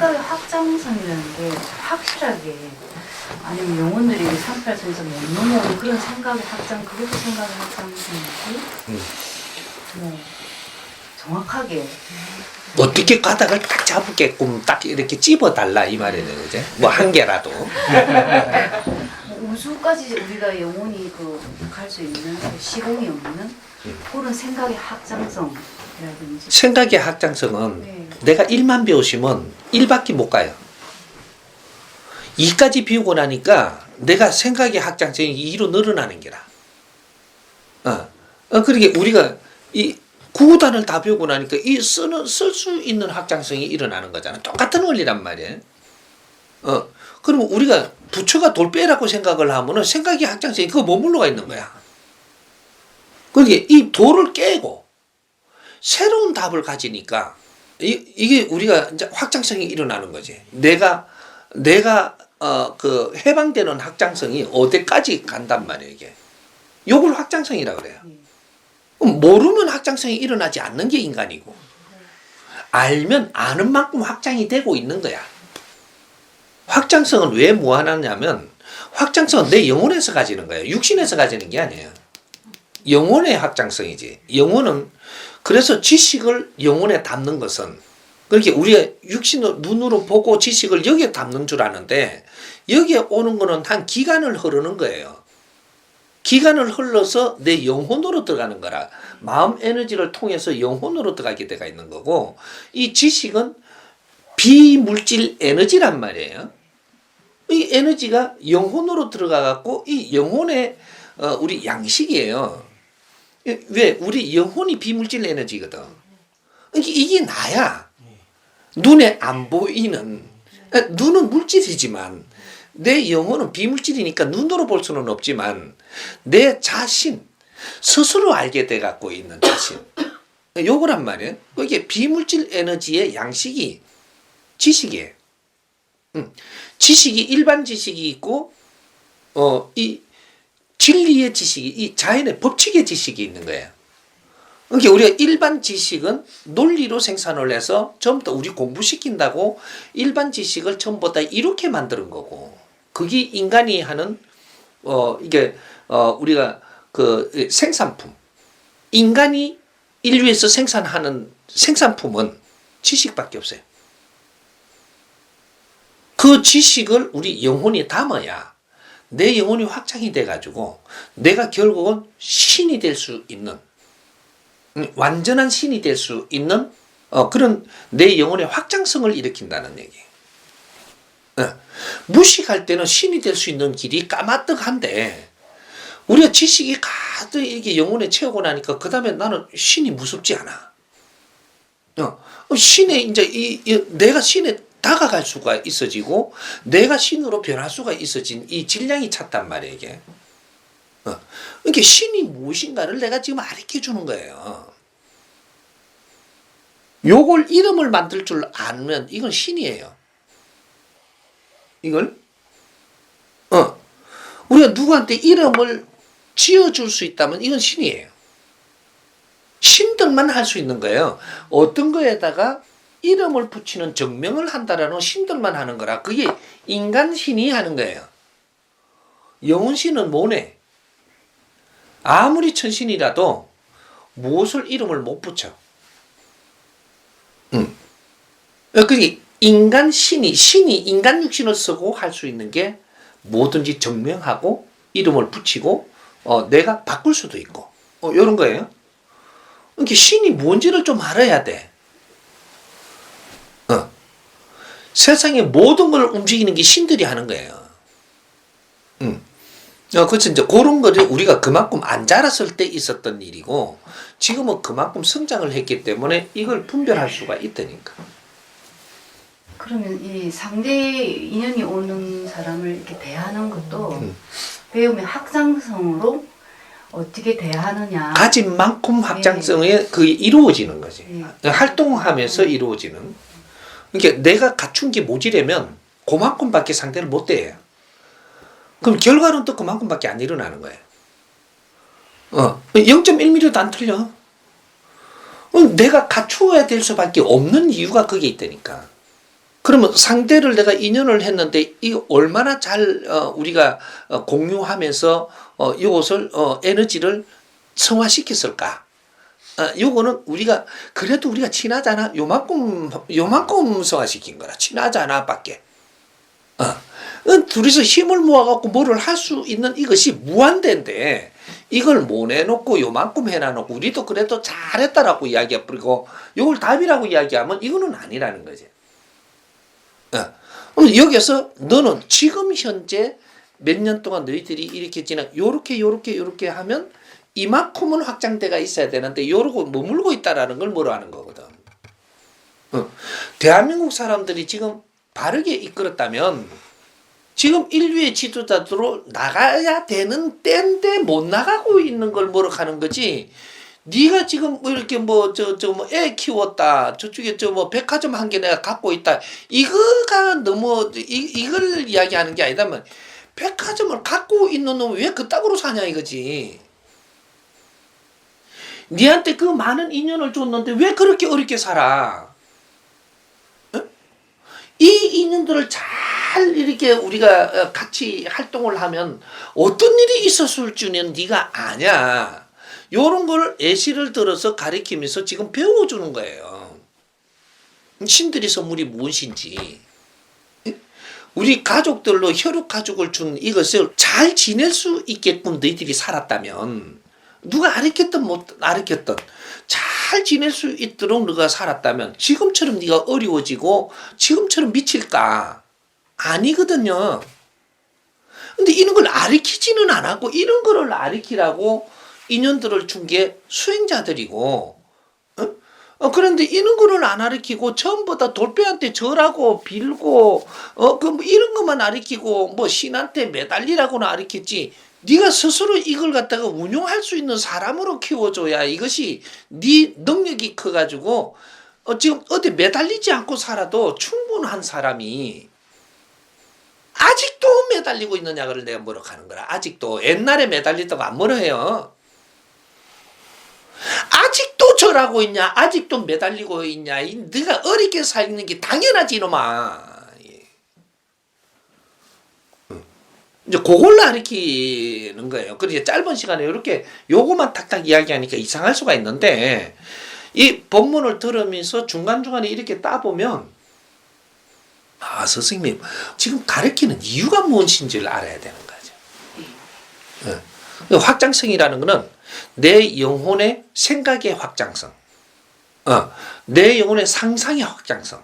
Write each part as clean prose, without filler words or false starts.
생각의 확장성이라는 게 확실하게 아니면 영혼들이 38선에서 못 넘어오는 그런 생각의 확장, 그것도 생각의 확장성이지. 뭐 정확하게 어떻게 가닥을 딱 잡게끔 딱 이렇게 찝어달라 이 말이네, 그제? 뭐 한 개라도. 뭐 우주까지 우리가 영혼이 갈 수 있는 시공이 없는 그런 생각의 확장성이라든지. 생각의 확장성은 네. 내가 1만 배우시면 1밖에 못 가요. 2까지 비우고 나니까 내가 생각의 확장성이 2로 늘어나는 게라. 그러니까 우리가 이 구단을 다 배우고 나니까 쓸 수 있는 확장성이 일어나는 거잖아. 똑같은 원리란 말이에요. 그러면 우리가 부처가 돌빼라고 생각을 하면은 생각의 확장성이 그거 머물러가 있는 거야. 그러니까 이 돌을 깨고 새로운 답을 가지니까 이게 우리가 이제 확장성이 일어나는 거지. 내가 그 해방되는 확장성이 어디까지 간단 말이에요, 이게. 요걸 확장성이라 그래요. 모르면 확장성이 일어나지 않는 게 인간이고, 알면 아는 만큼 확장이 되고 있는 거야. 확장성은 왜 무한하냐면, 확장성은 내 영혼에서 가지는 거예요. 육신에서 가지는 게 아니에요. 영혼의 확장성이지. 영혼은, 그래서 지식을 영혼에 담는 것은, 그렇게 우리가 육신으로, 눈으로 보고 지식을 여기에 담는 줄 아는데, 여기에 오는 거는 한 기간을 흐르는 거예요. 기간을 흘러서 내 영혼으로 들어가는 거라. 마음 에너지를 통해서 영혼으로 들어가게 되어 있는 거고, 이 지식은 비물질 에너지란 말이에요. 이 에너지가 영혼으로 들어가 갖고 이 영혼의 우리 양식이에요. 왜? 우리 영혼이 비물질 에너지거든. 이게 나야. 눈에 안 보이는, 눈은 물질이지만 내 영혼은 비물질이니까 눈으로 볼 수는 없지만 내 자신 스스로 알게 돼 갖고 있는 자신, 요거란 말이에요. 이게 비물질 에너지의 양식이 지식이에요. 지식이 일반 지식이 있고 이 진리의 지식이, 이 자연의 법칙의 지식이 있는 거예요. 그러니까 우리가 일반 지식은 논리로 생산을 해서 전부 다 우리 공부시킨다고 일반 지식을 전부 다 이렇게 만드는 거고, 그게 인간이 하는 이게 우리가 그 생산품, 인간이 인류에서 생산하는 생산품은 지식밖에 없어요. 그 지식을 우리 영혼이 담아야 내 영혼이 확장이 돼가지고 내가 결국은 신이 될 수 있는, 완전한 신이 될 수 있는 그런 내 영혼의 확장성을 일으킨다는 얘기예요. 무식할 때는 신이 될 수 있는 길이 까마득한데, 우리가 지식이 가득 이렇게 영혼에 채우고 나니까 그 다음에 나는 신이 무섭지 않아. 신에 이제 내가 신에 다가갈 수가 있어지고 내가 신으로 변할 수가 있어진 이 질량이 찼단 말이에요, 이게. 그러니까 신이 무엇인가를 내가 지금 가르쳐 주는 거예요. 요걸 이름을 만들 줄 알면 이건 신이에요. 이걸 우리가 누구한테 이름을 지어줄 수 있다면 이건 신이에요. 신들만 할 수 있는 거예요. 어떤 거에다가 이름을 붙이는 정명을 한다라는 신들만 하는 거라. 그게 인간 신이 하는 거예요. 영혼 신은 뭐네? 아무리 천신이라도 무엇을 이름을 못 붙여. 그게 인간 신이 인간 육신을 쓰고 할 수 있는 게 뭐든지 정명하고 이름을 붙이고 내가 바꿀 수도 있고 이런 거예요. 그러니까 신이 뭔지를 좀 알아야 돼. 세상의 모든 걸 움직이는 게 신들이 하는 거예요. 그래서 이제 그런 거를 우리가 그만큼 안 자랐을 때 있었던 일이고, 지금은 그만큼 성장을 했기 때문에 이걸 분별할 수가 있다니까. 그러면 이 상대 인연이 오는 사람을 이렇게 대하는 것도 배움의 확장성으로 어떻게 대하느냐. 가진 만큼 확장성에 그게 이루어지는 거지. 활동하면서 이루어지는. 그러니까 내가 갖춘 게 모자라면 그만큼밖에 상대를 못 대해요. 그럼 결과는 또 그만큼밖에 안 일어나는 거예요. 0.1mm도 안 틀려. 내가 갖추어야 될 수밖에 없는 이유가 그게 있다니까. 그러면 상대를 내가 인연을 했는데 이거 얼마나 잘 우리가 공유하면서 이것을 에너지를 성화시켰을까? 요거는 우리가 그래도 우리가 친하잖아. 요만큼 성화시킨 거라. 친하잖아밖에. 둘이서 힘을 모아갖고 뭐를 할 수 있는 이것이 무한대인데 이걸 못 해놓고 요만큼 해놔놓고 우리도 그래도 잘했다라고 이야기해버리고 요걸 답이라고 이야기하면 이거는 아니라는 거지. 여기서 너는 지금 현재 몇 년 동안 너희들이 이렇게 지나 요렇게 하면 이만큼은 확장대가 있어야 되는데 요러고 머물고 있다라는 걸 뭐로 하는 거거든. 대한민국 사람들이 지금 바르게 이끌었다면 지금 인류의 지도자들로 나가야 되는 때인데 못 나가고 있는 걸 뭐로 하는 거지. 네가 지금 뭐 이렇게 뭐 애 키웠다 저쪽에 뭐 백화점 한 개 내가 갖고 있다 이거가 너무 이걸 이야기하는 게 아니다면 백화점을 갖고 있는 놈은 왜 그따구로 사냐 이거지. 니한테 그 많은 인연을 줬는데 왜 그렇게 어렵게 살아? 이 인연들을 잘 이렇게 우리가 같이 활동을 하면 어떤 일이 있었을 줄은 네가 아냐. 요런 걸 예시를 들어서 가리키면서 지금 배워주는 거예요. 신들의 선물이 무엇인지. 우리 가족들로 혈육 가족을 준 이것을 잘 지낼 수 있게끔 너희들이 살았다면 누가 아르켰든 못 아르켰든 잘 지낼 수 있도록 너가 살았다면 지금처럼 네가 어려워지고 지금처럼 미칠까? 아니거든요. 근데 이런 걸 아르키지는 않았고 이런 거를 아르키라고 인연들을 준 게 수행자들이고 그런데 이런 거를 안 아르키고 전부 다 돌배한테 절하고 빌고 뭐 이런 것만 아르키고 뭐 신한테 매달리라고는 아르켰지 네가 스스로 이걸 갖다가 운용할 수 있는 사람으로 키워줘야 이것이 네 능력이 커가지고 지금 어디 매달리지 않고 살아도 충분한 사람이 아직도 매달리고 있느냐를 내가 뭐라 하는 거라. 아직도 옛날에 매달리다가 안 뭐라 해요. 아직도 절하고 있냐? 아직도 매달리고 있냐? 네가 어렵게 살는 게 당연하지 이놈아. 이제 그걸 가르치는 거예요. 그래서 짧은 시간에 이렇게 요거만 탁탁 이야기하니까 이상할 수가 있는데 이 본문을 들으면서 중간중간에 이렇게 따보면 선생님 지금 가르치는 이유가 무엇인지를 알아야 되는 거죠. 확장성이라는 거는 내 영혼의 생각의 확장성, 내 영혼의 상상의 확장성.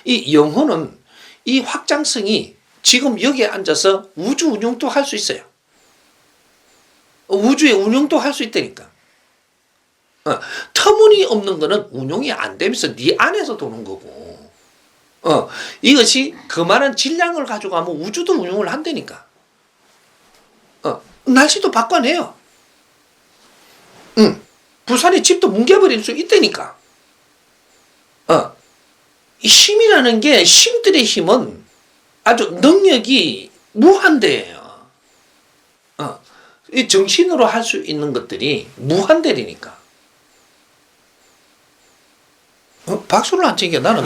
이 영혼은 이 확장성이 지금 여기에 앉아서 우주 운용도 할 수 있어요. 우주의 운용도 할 수 있다니까. 터무니없는 거는 운용이 안 되면서 네 안에서 도는 거고. 이것이 그만한 질량을 가져가면 우주도 운용을 한다니까. 날씨도 바꿔내요. 부산에 집도 뭉개버릴 수 있다니까. 이 힘이라는 게 신들의 힘은 아주 능력이 무한대예요. 이 정신으로 할 수 있는 것들이 무한대니까. 박수를 안 치게 나는